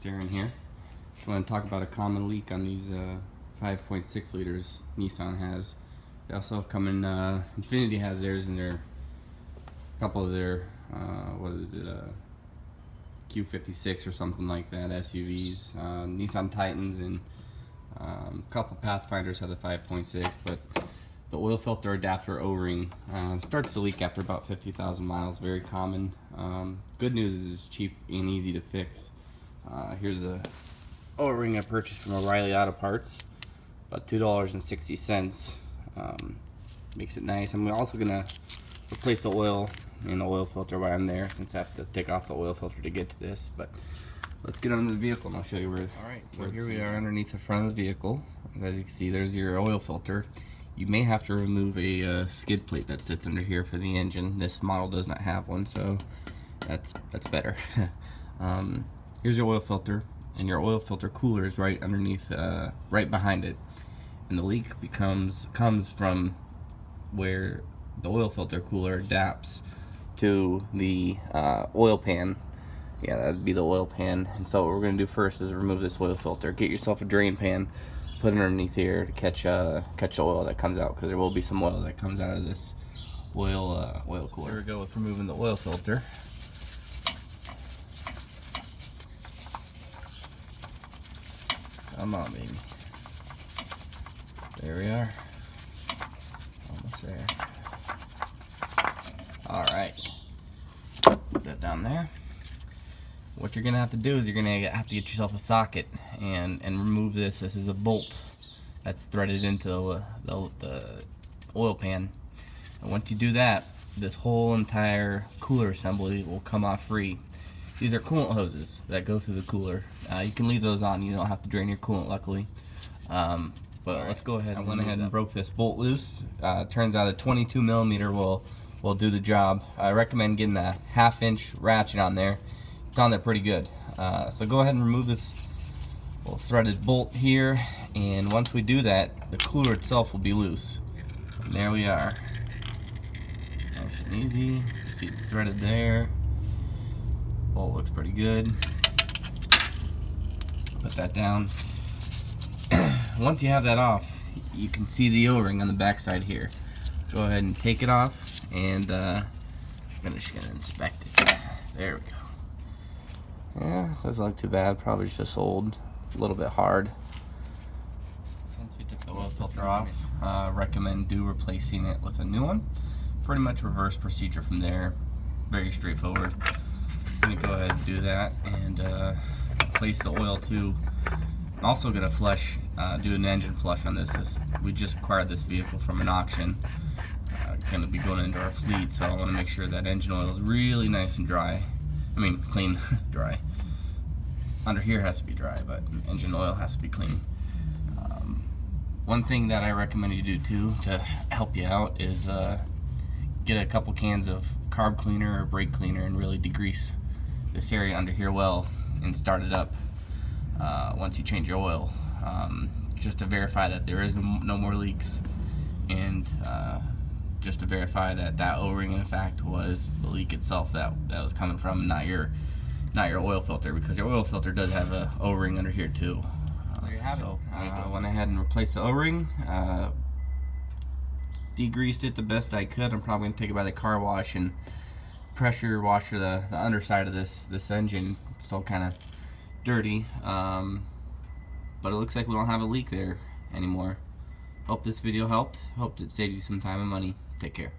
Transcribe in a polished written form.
It's Aaron here. Just want to talk about a common leak on these 5.6 liters Nissan has. They also come in, Infiniti has theirs in their, couple of their, what is it, Q56 or something like that, SUVs. Nissan Titans and a couple Pathfinders have the 5.6, but the oil filter adapter O-ring starts to leak after about 50,000 miles, very common. Good news is it's cheap and easy to fix. Here's a O-ring I purchased from O'Reilly Auto Parts, about $2.60. Makes it nice. I'm also gonna replace the oil in the oil filter while I'm there, since I have to take off the oil filter to get to this. But let's get under the vehicle and I'll show you where. Alright, so here we are underneath the front of the vehicle. As you can see, there's your oil filter. You may have to remove a skid plate that sits under here for the engine. This model does not have one, so that's better. Here's your oil filter, and your oil filter cooler is right underneath, right behind it. And the leak comes from where the oil filter cooler adapts to the oil pan. Yeah, that would be the oil pan. And so what we're going to do first is remove this oil filter. Get yourself a drain pan, put it underneath here to catch oil that comes out, because there will be some oil that comes out of this oil cooler. Here we go with removing the oil filter. Come on, baby. There we are. Almost there. Alright. Put that down there. What you're going to have to do is you're going to have to get yourself a socket and remove this. This is a bolt that's threaded into the oil pan. And once you do that, this whole entire cooler assembly will come off free. These are coolant hoses that go through the cooler. You can leave those on. You don't have to drain your coolant, luckily. But let's go ahead. I went ahead and broke this bolt loose. Turns out a 22 millimeter will do the job. I recommend getting a 1/2 inch ratchet on there. It's on there pretty good. So go ahead and remove this little threaded bolt here, and once we do that, the cooler itself will be loose. And there we are. Nice and easy. See it threaded there. Bolt looks pretty good. Put that down. Once you have that off, you can see the O-ring on the back side here. Go ahead and take it off, and I'm just gonna inspect it. There we go. Yeah, doesn't look too bad. Probably just old, a little bit hard. Since we took the oil filter off, recommend replacing it with a new one. Pretty much reverse procedure from there. Very straightforward. I'm gonna go ahead and do that and replace the oil too. I'm also gonna do an engine flush on this. We just acquired this vehicle from an auction. Gonna be going into our fleet, so I want to make sure that engine oil is really nice and dry. I mean, clean, dry. Under here has to be dry, but engine oil has to be clean. One thing that I recommend you do too to help you out is get a couple cans of carb cleaner or brake cleaner and really degrease this area under here well and start it up once you change your oil, just to verify that there is no more leaks, and just to verify that that O-ring in fact was the leak itself that was coming from, not your oil filter, because your oil filter does have a O-ring under here too. There you have it. I went ahead and replaced the O-ring, degreased it the best I could. I'm probably gonna take it by the car wash and pressure wash the underside of this engine. It's still kind of dirty, but it looks like we don't have a leak there anymore. Hope this video helped. Hope it saved you some time and money. Take care.